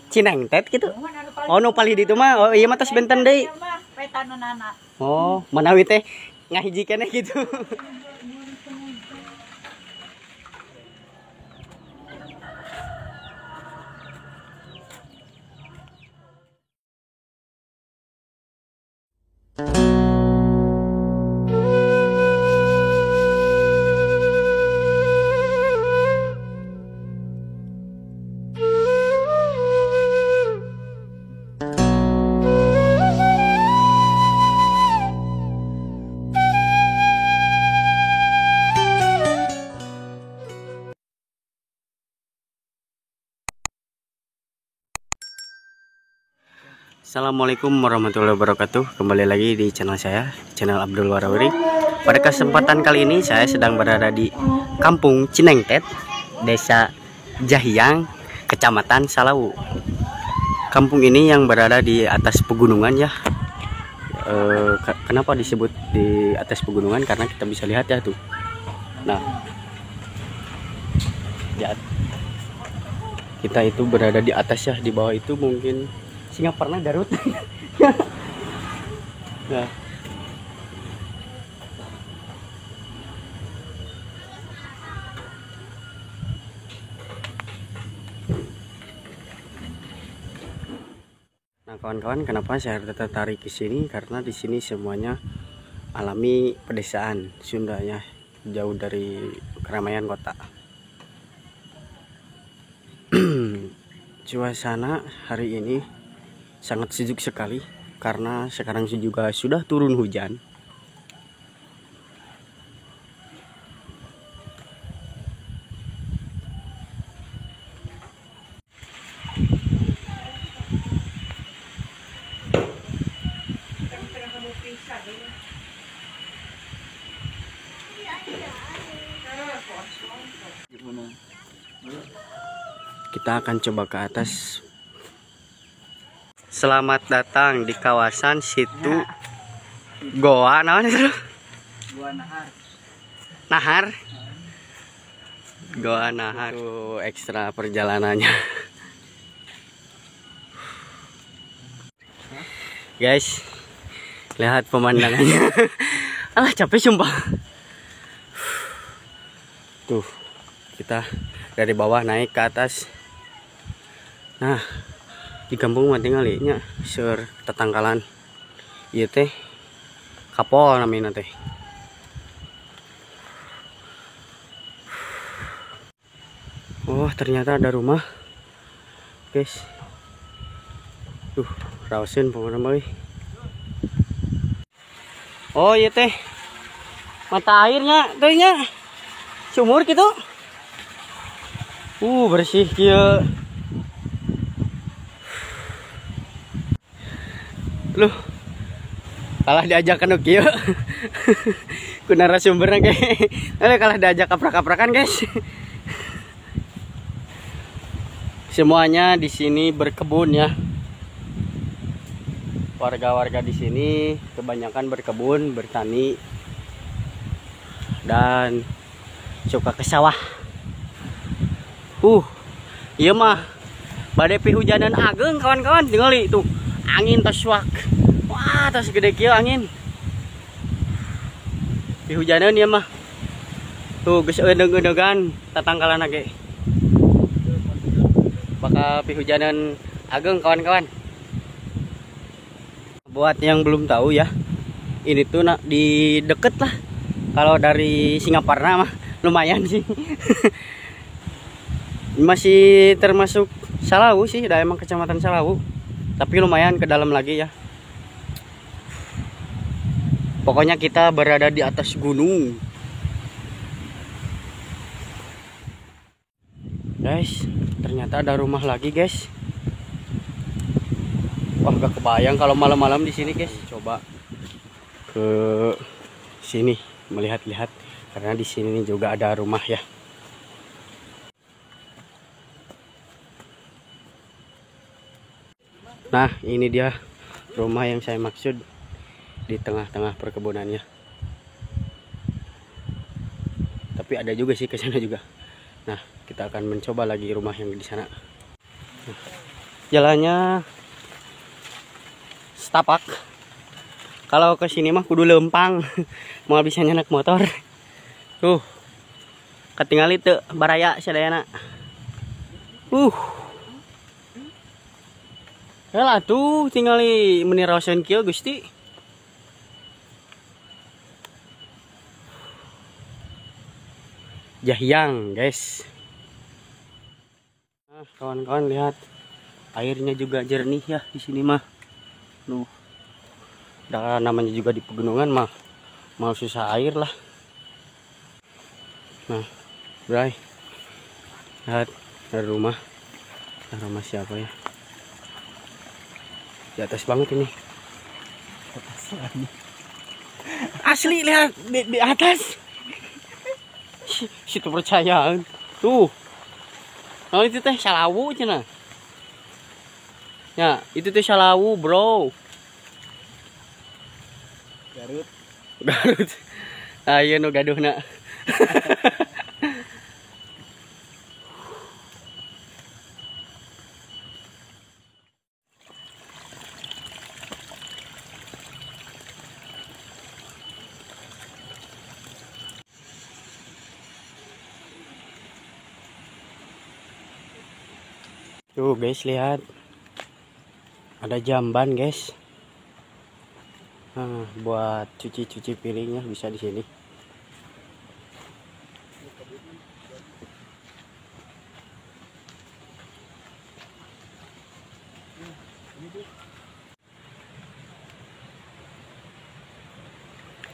Cinengtet gitu. Oh nu palih ditu mah. Oh iya mah tos benten deui. Oh, manawi teh ngahiji keneh gitu. Assalamualaikum warahmatullahi wabarakatuh. Kembali lagi di channel saya, channel Abdul Warawiri. Pada kesempatan kali ini saya sedang berada di Kampung Cinengtet, Desa Jahiang, Kecamatan Salawu. Kampung ini yang berada di atas pegunungan ya. Kenapa disebut di atas pegunungan? Karena kita bisa lihat ya tuh. Nah, ya, kita itu berada di atas ya. Di bawah itu mungkin Singaparna Garut. Nah. Nah, kawan-kawan, kenapa saya tertarik ke sini? Karena di sini semuanya alami pedesaan Sunda ya, jauh dari keramaian kota. Suasana hari ini sangat sejuk sekali karena sekarang juga sudah turun hujan. Kita akan coba ke atas. Selamat datang di kawasan situ Goa namanya itu. Goa Nahar. Nahar. Goa Nahar. Itu ekstra perjalanannya. Guys, lihat pemandangannya. Alah capek sumpah. Tuh, kita dari bawah naik ke atas. Nah, di kampung mah tinggal nya seur tetangkalan ieu teh kapol namina teh. Oh, ternyata ada rumah guys. Raosin pokoknya mah. Oh iya teh mata airnya teh nya sumur gitu. Bersih kieu. Loh, kalah diajak kan kieu. Ku narasumberna kayak kalah diajak kaprak-kaprakan guys. Semuanya di sini berkebun ya. Warga-warga di sini kebanyakan berkebun, bertani, dan suka ke sawah. Iya mah badai pihujanan ageng kawan-kawan, tinggali tuh angin tos wak. Wah, tos gede kieu angin. Pihujanan ieu mah. Tuh geus eudeg-eudegan tatangkalan ge. Bakal pihujanan ageng kawan-kawan. Buat yang belum tahu ya, ini tuh di deket lah. Kalau dari Singaparna mah lumayan sih. Masih termasuk Salawu sih, udah emang kecamatan Salawu. Tapi lumayan ke dalam lagi ya. Pokoknya kita berada di atas gunung. Guys, ternyata ada rumah lagi guys. Wah, gak kebayang kalau malam-malam di sini guys. Coba ke sini melihat-lihat karena di sini juga ada rumah ya. Nah, ini dia rumah yang saya maksud di tengah-tengah perkebunannya. Tapi ada juga sih ke sana juga. Nah, kita akan mencoba lagi rumah yang di sana. Nah, Jalannya setapak. Kalau ke sini mah kudu lempang. Mau bisa naik motor. Tuh. Ketinggal itu baraya sadayana. Yalah tuh tinggali menirawasan kieu Gusti. Jahyang, guys. Nah, kawan-kawan lihat. Airnya juga jernih ya di sini mah. Nuh. Dan namanya juga di pegunungan mah mau susah air lah. Nah, Bray. Lihat dari rumah. Nah, rumah siapa ya? Di atas banget ini. Asli lihat di atas. Situ percayaan. Tuh. Oh itu teh Salawu cenah. Ya, itu teh Salawu, bro. Garut. Ayo nu gaduhna. Tuh guys, lihat. Ada jamban, guys. Nah, buat cuci-cuci piringnya bisa di sini.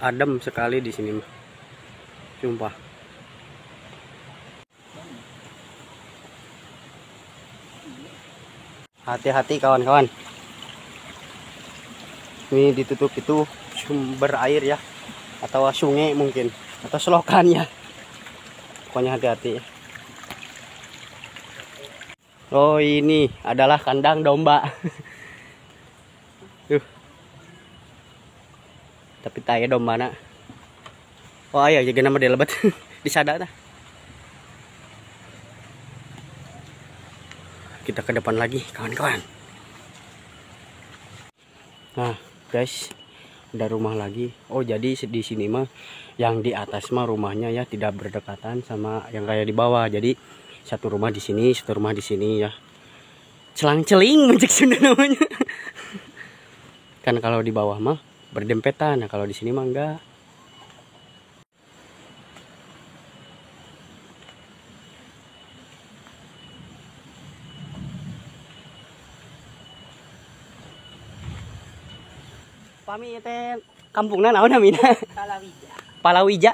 Adem sekali di sini mah. Sumpah. Hati-hati kawan-kawan. Ini ditutup itu sumber air ya, atau sungai mungkin, atau selokannya. Pokoknya hati-hati. Oh ini adalah kandang domba. Tapi taya domba nak. Oh ayo jaga nama dia lebat. Disada dah. Kita ke depan lagi kawan-kawan. Nah guys, udah rumah lagi. Oh jadi di sini mah yang di atas mah rumahnya ya tidak berdekatan sama yang kayak di bawah. Jadi satu rumah di sini, satu rumah di sini ya. Celang-celing mencek Sunda namanya. Kan kalau di bawah mah berdempetan. Nah kalau di sini mah enggak. Pami teh kampungna naon namina? Palawija. Palawija.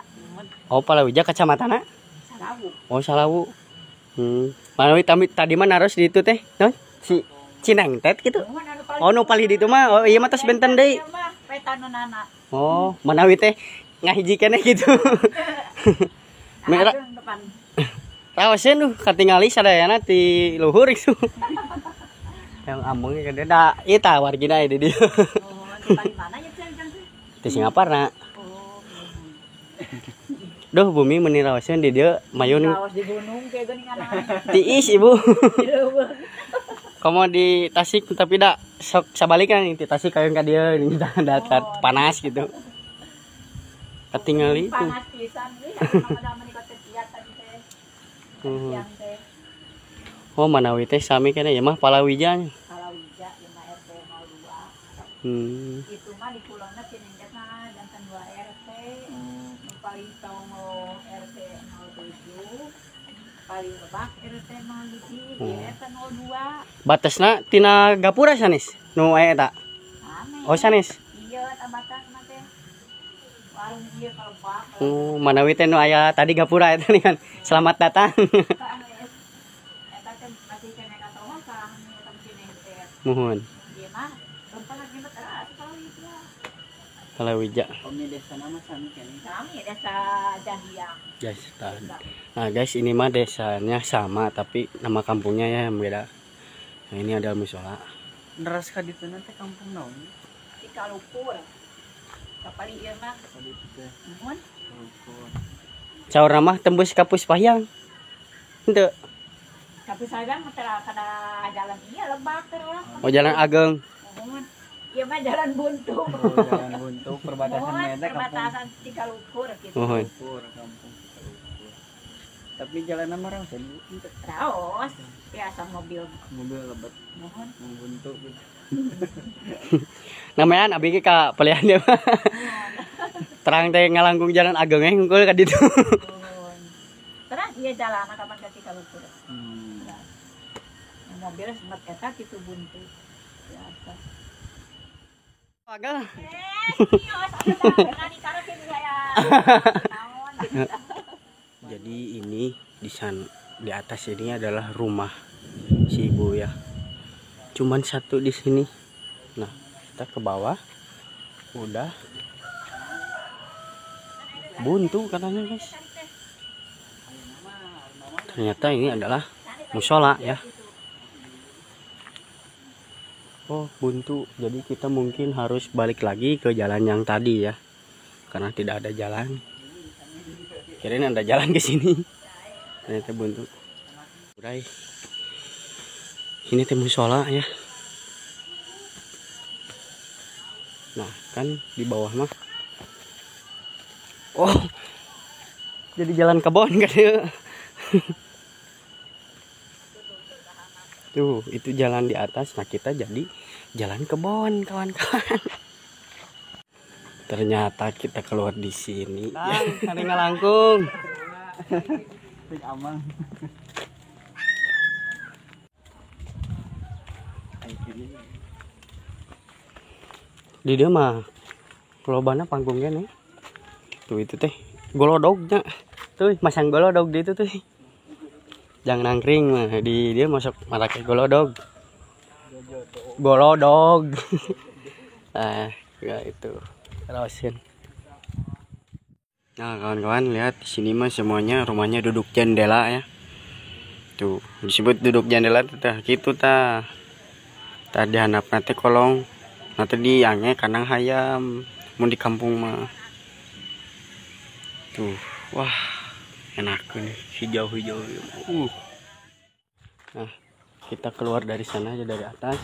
Oh, Palawija kecamatan. Salawu. Oh, Salawu. Manawi tadi mah naros di itu teh, non? Si Cinengtet gitu. Oh, nu pali di itu mah. Oh, iya mah tos benten deui. Oh, manawi teh ngahiji keneh gitu. Merah. Rawaseun tuh katingali sadayana ti luhur itu. Yang amungnya gede da ieu tah wargina di dieu. Di Singapura. Duh bumi menirawasan di dia mayun. Di gunung kayak gini kan. Tiis ibu. Kamu di Tasik tapi dak sok sabalikan di Tasik kayong ka dia ini datar panas gitu. Ketinggal itu. Panas pisan euy, ada menikot teh tadi teh. Oh Manawi teh sami kana ya mah Palawija. Palawija yang RT 02. Itu mah di kulonna Cinengketna jantan 2 RT. Paling tahu RT 07. Paling lebak RT 02, RT 02. Batasna tina Gapura sanes. Nu aya eta. Oh sanes. Iya, tabatan mah teh. Warung ieu kalau bak. Manawi teh nu aya tadi Gapura eta nih kan. Selamat datang. Eta teh masih kena katawa ka eta Cinengket. Mohon. Ieu mah tempat lagi mah Palawija. Palawija. Kami desa nama sami kan. Kami desa Jahyang. Guys, nah guys ini mah desanya sama tapi nama kampungnya ya yang beda. Nah ini ada musola. Neras ka ditu nanti kampung naon? Di Kalupur. Kapali ieu mah. Mohon. Caur mah tembus ka Puspayang. Henteu. Tapi saya kada jalan iya lebak terus. Oh, jalan Ageng. Mohon. Iya mah jalan buntu. Oh, jalan buntu perbatasan Mohon, Meda perbatasan Cikalukur gitu. Mohon. Kampung Cikalukur. Tapi jalan nama orang saya Terus biasa mobil. lebat Mohon. yang buntu gitu. Namanya abg ka pelihan dia. Terang teh ngalangkung jalan Ageng ngungkul ka ditu. Mohon. Terus iya jalan kapan ke Cikalukur. Mobil sempat eta gitu buntu. Biasa. Ageng. Jadi ini di atas ini adalah rumah si ibu ya. Cuman satu di sini. Nah, kita ke bawah. Udah buntu katanya guys. Ternyata ini adalah musola ya. Oh, buntu. Jadi kita mungkin harus balik lagi ke jalan yang tadi ya. Karena tidak ada jalan. Kirain ada jalan ke sini. Ternyata buntu. Udah. Ini teh musola ya. Nah, kan di bawah mah. Oh. Jadi jalan kebon kan ya. Tuh, itu jalan di atas. Nah, kita jadi jalan kebon, kawan-kawan. Ternyata kita keluar di sini. Ya, hari ngalangkung. Pik amang. Di dia mah lobana panggungnya nih. Tuh itu teh golodognya. Tuh, masang golodog di itu tuh. Jangan nangkring mah di dia masuk marake golodog. Golodog. Nah, ya itu. Terusin. Nah, kawan-kawan lihat di sini mah semuanya rumahnya duduk jendela ya. Tuh, disebut duduk jendela tuh tah gitu tah. Tadi handap nanti kolong. Nanti di yange kandang hayam. Mun di kampung mah. Tuh, wah. Enak nih hijau-hijau. Nah, kita keluar dari sana aja dari atas.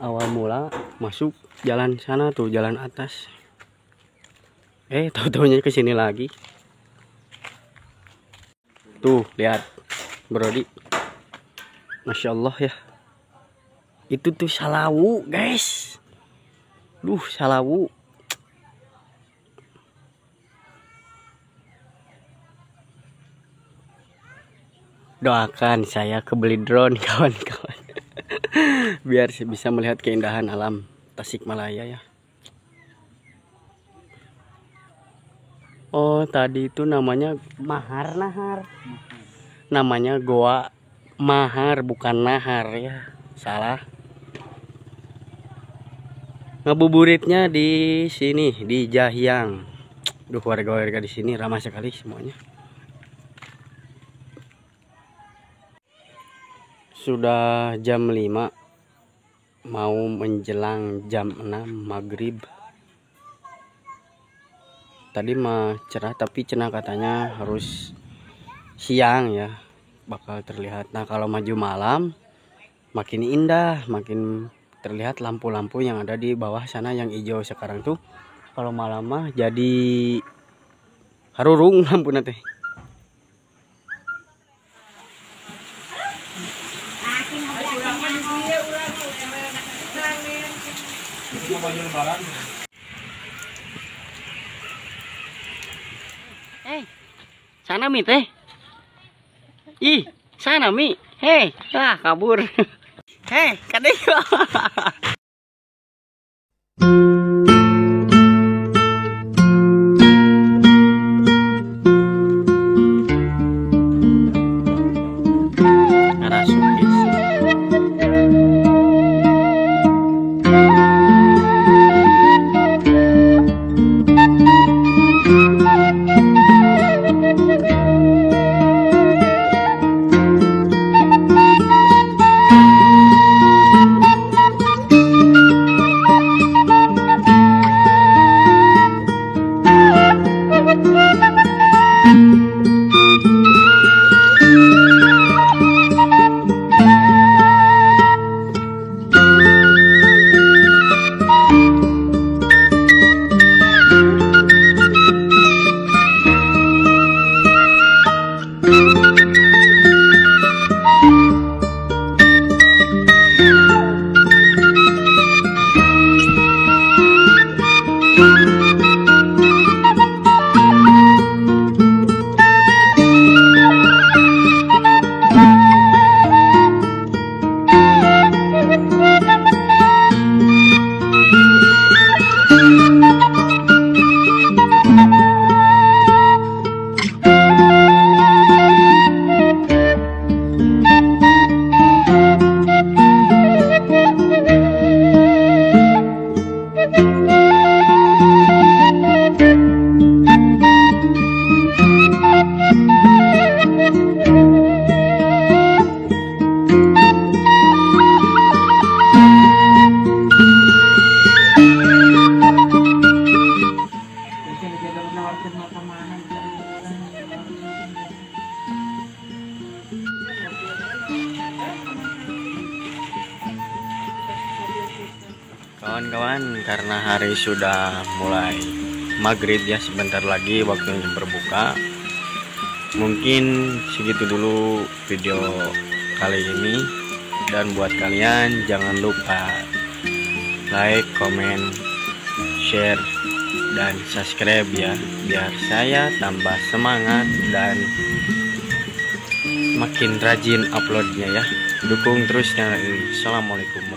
Awal mula masuk jalan sana tuh, jalan atas. Tahu-taunya ke sini lagi. Tuh, lihat. Brodi. Masya Allah ya. Itu tuh salawu, guys. Salawu. Doakan saya kebeli drone kawan-kawan. Biar bisa melihat keindahan alam Tasikmalaya ya. Oh, tadi itu namanya Mahar. Namanya Goa Mahar, bukan Nahar ya. Salah. Ngabuburitnya di sini, di Jahyang. Duh, warga-warga di sini ramah sekali semuanya. Sudah jam 5, mau menjelang jam 6 maghrib. Tadi mah cerah, tapi cenah katanya harus siang ya bakal terlihat. Nah, kalau maju malam makin indah, makin terlihat lampu-lampu yang ada di bawah sana yang hijau sekarang tuh. Kalau malam mah jadi harurung lampu nanti. Sana Mi teh. Ih, sana Mi. Hei, kabur. Hei, kadek. kawan-kawan, karena hari sudah mulai maghrib ya, sebentar lagi waktunya berbuka. Mungkin segitu dulu video kali ini, dan buat kalian jangan lupa like, komen, share, dan subscribe ya, biar saya tambah semangat dan makin rajin uploadnya ya. Dukung terus channel ini. Assalamualaikum.